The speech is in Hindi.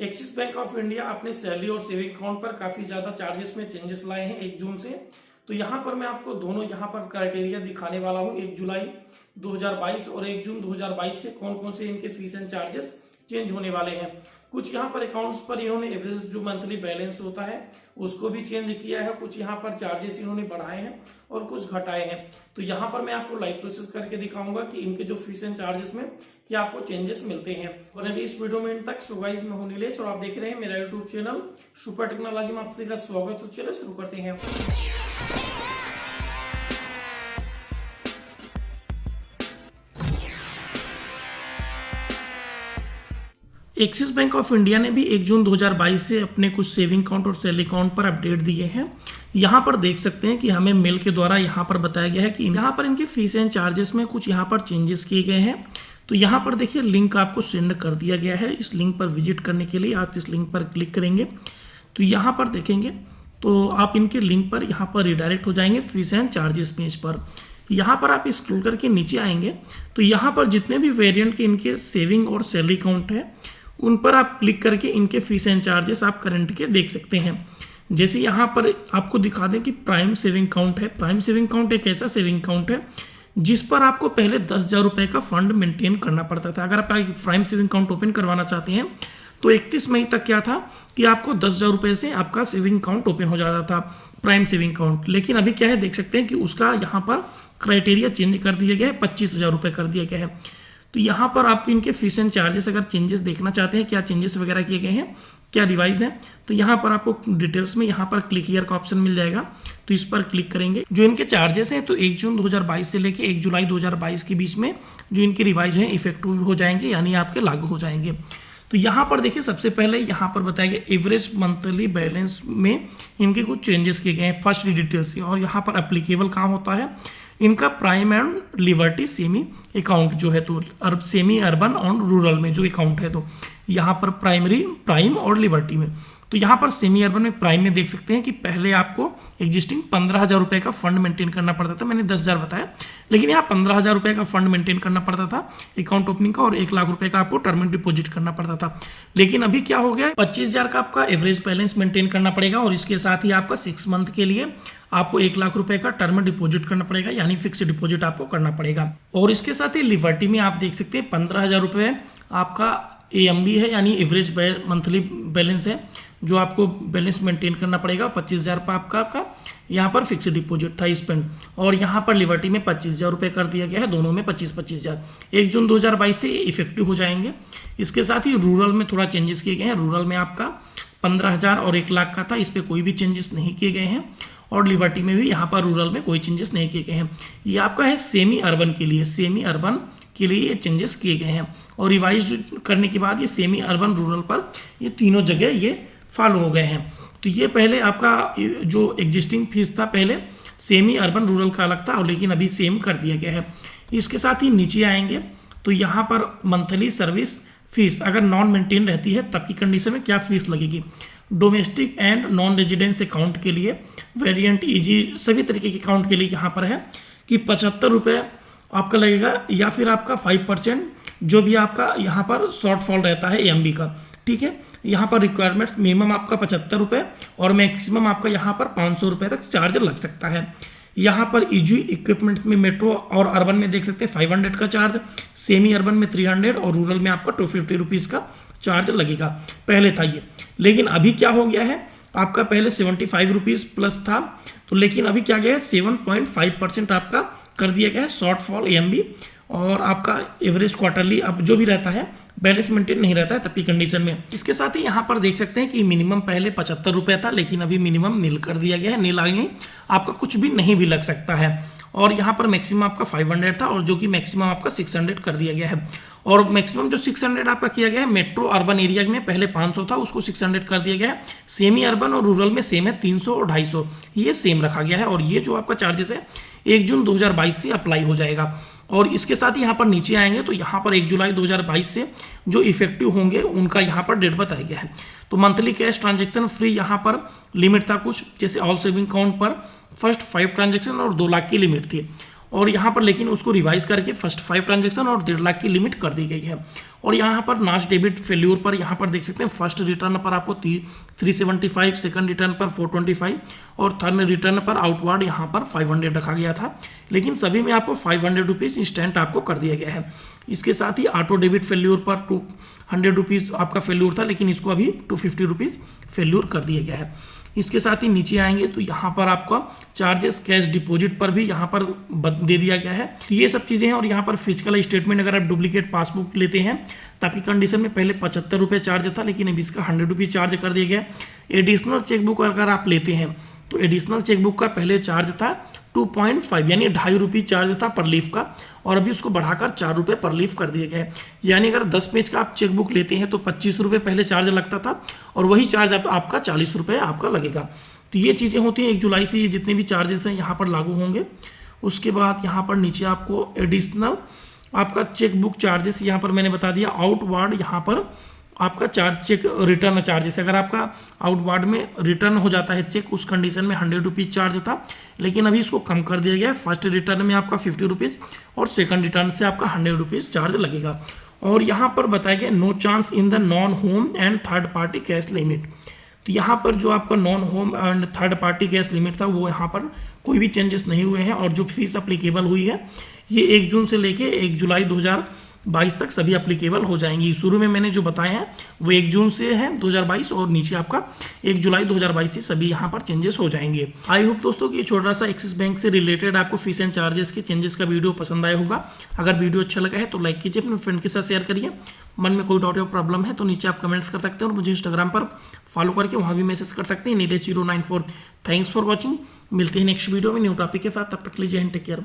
एक्सिस बैंक ऑफ इंडिया अपने सैलरी और सेविंग अकाउंट पर काफी ज्यादा चार्जेस में चेंजेस लाए हैं 1 जून से। तो यहाँ पर मैं आपको दोनों यहाँ पर क्राइटेरिया दिखाने वाला हूँ। 1 जुलाई 2022 और 1 जून 2022 से कौन कौन से इनके फीस एंड चार्जेस चेंज होने वाले हैं। कुछ यहाँ पर अकाउंट्स पर इन्होंने एवरेज जो मंथली बैलेंस होता है उसको भी चेंज किया है। कुछ यहाँ पर चार्जेस इन्होंने बढ़ाए हैं और कुछ घटाए हैं। तो यहाँ पर मैं आपको लाइव प्रोसेस करके दिखाऊंगा कि इनके जो फीस एंड चार्जेस में क्या आपको चेंजेस मिलते हैं। और इस वीडियो में इन तक। सो गाइस, मैं हूं नीलेश और आप देख रहे हैं मेरा यूट्यूब चैनल सुपर टेक्नोलॉजी में आप सभी का स्वागत। तो चलो शुरू करते हैं। एक्सिस बैंक ऑफ इंडिया ने भी 1 जून 2022 से अपने कुछ सेविंग अकाउंट और सैलरी अकाउंट पर अपडेट दिए हैं। यहाँ पर देख सकते हैं कि हमें मेल के द्वारा यहाँ पर बताया गया है कि यहाँ पर इनके फीस एंड चार्जेस में कुछ यहाँ पर चेंजेस किए गए हैं। तो यहाँ पर देखिए लिंक आपको सेंड कर दिया गया है। इस लिंक पर विजिट करने के लिए आप इस लिंक पर क्लिक करेंगे तो यहाँ पर देखेंगे तो आप इनके लिंक पर यहाँ पर रिडायरेक्ट हो जाएंगे फीस एंड चार्जेस पेज पर। यहाँ पर आप स्क्रॉल करके नीचे आएंगे तो यहाँ पर जितने भी वेरिएंट के इनके सेविंग और सैलरी अकाउंट है उन पर आप क्लिक करके इनके फीस एंड चार्जेस आप करंट के देख सकते हैं। जैसे यहाँ पर आपको दिखा दें कि प्राइम सेविंग अकाउंट है। प्राइम सेविंग अकाउंट एक ऐसा सेविंग अकाउंट है जिस पर आपको पहले 10,000 रुपये का फंड मेंटेन करना पड़ता था। अगर आप प्राइम सेविंग अकाउंट ओपन करवाना चाहते हैं तो 31 मई तक क्या था कि आपको 10,000 रुपये से आपका सेविंग अकाउंट ओपन हो जाता था, प्राइम सेविंग अकाउंट। लेकिन अभी क्या है, देख सकते हैं कि उसका यहाँ पर क्राइटेरिया चेंज कर दिया गया है, 25,000 रुपये कर दिया गया है। तो यहाँ पर आप इनके फीस एंड चार्जेस अगर चेंजेस देखना चाहते हैं, क्या चेंजेस वगैरह किए गए हैं, क्या रिवाइज है, तो यहाँ पर आपको डिटेल्स में यहाँ पर क्लिक हियर का ऑप्शन मिल जाएगा। तो इस पर क्लिक करेंगे। जो इनके चार्जेस हैं तो 1 जून 2022 से लेके 1 जुलाई 2022 के बीच में जो इनके रिवाइज हैं इफेक्टिव हो जाएंगे, यानी आपके लागू हो जाएंगे। तो यहाँ पर देखिए सबसे पहले यहाँ पर बताया गया एवरेज मंथली बैलेंस में इनके कुछ चेंजेस किए गए हैं फर्स्ट डिटेल्स। और यहाँ पर एप्लीकेबल कहाँ होता है, इनका prime and liberty semi account जो है, तो सेमी अर्बन और रूरल में जो अकाउंट है, तो यहाँ पर प्राइम और लिबर्टी में। तो यहाँ पर सेमी अर्बन में प्राइम में देख सकते हैं कि पहले आपको एग्जिस्टिंग 15,000 रुपये का फंड मेंटेन करना पड़ता था। मैंने 10,000 बताया, लेकिन यहाँ 15,000 रुपये का फंड मेंटेन करना पड़ता था अकाउंट ओपनिंग का, और 1 लाख रुपये का आपको टर्म डिपॉजिट करना पड़ता था। लेकिन अभी क्या हो गया, 25,000 का आपका एवरेज बैलेंस मेंटेन करना पड़ेगा और इसके साथ ही आपका 6 मंथ के लिए आपको 1 लाख रुपये का टर्म डिपॉजिट करना पड़ेगा, यानी फिक्स डिपॉजिट आपको करना पड़ेगा। और इसके साथ ही लिबर्टी में आप देख सकते हैं 15,000 रुपये आपका AMB है, यानी एवरेज मंथली बैलेंस है जो आपको बैलेंस मेंटेन करना पड़ेगा। 25,000 पर आपका यहाँ पर फिक्स डिपॉजिट था स्पेंड, और यहाँ पर लिबर्टी में 25,000 रुपये कर दिया गया है, दोनों में 25,000। 1 जून 2022 से इफेक्टिव हो जाएंगे। इसके साथ ही रूरल में थोड़ा चेंजेस किए गए हैं। रूरल में आपका 15,000 और 1 लाख का था, इस पर कोई भी चेंजेस नहीं किए गए हैं। और लिबर्टी में भी यहाँ पर रूरल में कोई चेंजेस नहीं किए गए हैं। ये आपका है सेमी अर्बन के लिए, सेमी अर्बन के लिए ये चेंजेस किए गए हैं। और रिवाइज करने के बाद ये सेमी अर्बन रूरल पर ये तीनों जगह ये फॉलो हो गए हैं। तो ये पहले आपका जो एग्जिस्टिंग फीस था पहले सेमी अर्बन रूरल का अलग था, और लेकिन अभी सेम कर दिया गया है। इसके साथ ही नीचे आएंगे तो यहाँ पर मंथली सर्विस फीस अगर नॉन मेंटेन रहती है तब की कंडीशन में क्या फीस लगेगी। Domestic and non residence account के लिए, वेरिएंट ईजी सभी तरीके के अकाउंट के लिए यहाँ पर है कि 75 रुपये आपका लगेगा, या फिर आपका 5% जो भी आपका यहाँ पर शॉर्टफॉल रहता है AMB का, ठीक है। यहाँ पर रिक्वायरमेंट्स मिनिमम आपका 75 रुपये और मैक्सिमम आपका यहाँ पर 500 रुपये तक चार्ज लग सकता है। यहाँ पर ईजी इक्विपमेंट्स में मेट्रो और अर्बन में देख सकते हैं 500 का चार्ज, सेमी अर्बन में 300 और रूरल में आपका 250 रुपीज़ का चार्ज लगेगा। पहले था ये, लेकिन अभी क्या हो गया है, आपका पहले 75 रुपीज़ प्लस था, तो लेकिन अभी क्या गया है 7.5% आपका कर दिया गया है शॉर्टफॉल AMB। और आपका एवरेज क्वार्टरली अब जो भी रहता है बैलेंस मेंटेन नहीं रहता है तब की कंडीशन में। इसके साथ ही यहाँ पर देख सकते हैं कि मिनिमम पहले 75 रुपये था, लेकिन अभी मिनिमम नील कर दिया गया है। नील आगे आपका कुछ भी नहीं भी लग सकता है। और यहाँ पर मैक्सिमम आपका 500 था, और जो कि मैक्सिमम आपका 600 कर दिया गया है। और मैक्सिमम जो 600 आपका किया गया है मेट्रो अर्बन एरिया में, पहले 500 था उसको 600 कर दिया गया है। सेमी अर्बन और रूरल में सेम है 300 और 250, ये सेम रखा गया है। और ये जो आपका चार्जेस है 1 जून 2022 से अप्लाई हो जाएगा। और इसके साथ ही यहाँ पर नीचे आएंगे तो यहाँ पर 1 जुलाई 2022 से जो इफेक्टिव होंगे उनका यहाँ पर डेट बताया गया है। तो मंथली कैश ट्रांजैक्शन फ्री यहाँ पर लिमिट था कुछ, जैसे ऑल सेविंग अकाउंट पर फर्स्ट 5 ट्रांजैक्शन और 2 लाख की लिमिट थी। और यहाँ पर लेकिन उसको रिवाइज करके फर्स्ट 5 ट्रांजेक्शन और 1.5 लाख की लिमिट कर दी गई है। और यहाँ पर नास्ट डेबिट फेल्यूर पर यहाँ पर देख सकते हैं फर्स्ट रिटर्न पर आपको 375, सेकंड रिटर्न पर 425 और थर्ड रिटर्न पर आउटवर्ड यहाँ पर 500 रखा गया था, लेकिन सभी में आपको 500 रुपीज़ इंस्टेंट आपको कर दिया गया है। इसके साथ ही ऑटो डेबिट फेल्यूर पर 200 रुपीज़ आपका फेल्यूर था, लेकिन इसको अभी 250 रुपीज़ फेल्यूर कर दिया गया है। इसके साथ ही नीचे आएंगे तो यहाँ पर आपका चार्जेस कैश डिपॉजिट पर भी यहाँ पर दे दिया गया है। तो ये सब चीज़ें हैं। और यहाँ पर फिजिकल स्टेटमेंट अगर आप डुप्लीकेट पासबुक लेते हैं तो आपकी कंडीशन में पहले 75 रुपये चार्ज था, लेकिन अभी इसका 100 रुपीज़ चार्ज कर दिया गया। एडिशनल चेकबुक अगर आप लेते हैं तो एडिशनल चेकबुक का पहले चार्ज था 2.5 यानी 2.5 रुपये चार्ज था पर लीफ का, और अभी उसको बढ़ाकर 4 रुपये पर लीफ कर दिया गया है। यानी अगर 10 पेज का आप चेकबुक लेते हैं तो 25 रुपये पहले चार्ज लगता था, और वही चार्ज आपका 40 रुपये आपका लगेगा। तो ये चीज़ें होती हैं 1 जुलाई से ये जितने भी चार्जेस हैं यहाँ पर लागू होंगे। उसके बाद यहाँ पर नीचे आपको एडिशनल आपका चेकबुक चार्जेस यहाँ पर मैंने बता दिया। आउटवार्ड यहाँ पर आपका चेक रिटर्न चार्जेस, अगर आपका आउटवार्ड में रिटर्न हो जाता है चेक, उस कंडीशन में 100 रुपीज़ चार्ज था, लेकिन अभी इसको कम कर दिया गया है। फर्स्ट रिटर्न में आपका 50 रुपीज़ और सेकंड रिटर्न से आपका 100 रुपीज़ चार्ज लगेगा। और यहाँ पर बताया गया no chance in the non home and third party cash limit. तो यहाँ पर जो आपका non home and third party cash limit था वो यहाँ पर कोई भी चेंजेस नहीं हुए हैं। और जो फीस अप्लीकेबल हुई है ये 1 जून से लेके 1 जुलाई 2022 तक सभी अप्लीकेबल हो जाएंगी। शुरू में मैंने जो बताए हैं वो 1 जून से है 2022, और नीचे आपका 1 जुलाई 2022 से सभी यहाँ पर चेंजेस हो जाएंगे। आई होप दोस्तों कि ये छोटा सा एक्सिस बैंक से रिलेटेड आपको फीस एंड चार्जेस के चेंजेस का वीडियो पसंद आया होगा। अगर वीडियो अच्छा लगा है तो लाइक कीजिए, अपने फ्रेंड के साथ शेयर करिए। मन में कोई डाउट या प्रॉब्लम है तो नीचे आप कमेंट्स कर सकते हैं, और मुझे इंस्टाग्राम पर फॉलो करके वहाँ भी मैसेज कर सकते हैं नीलेश 094। Thanks for watching. मिलते हैं नेक्स्ट वीडियो में न्यू टॉपिक के साथ, तब तक लीजिए, टेक केयर।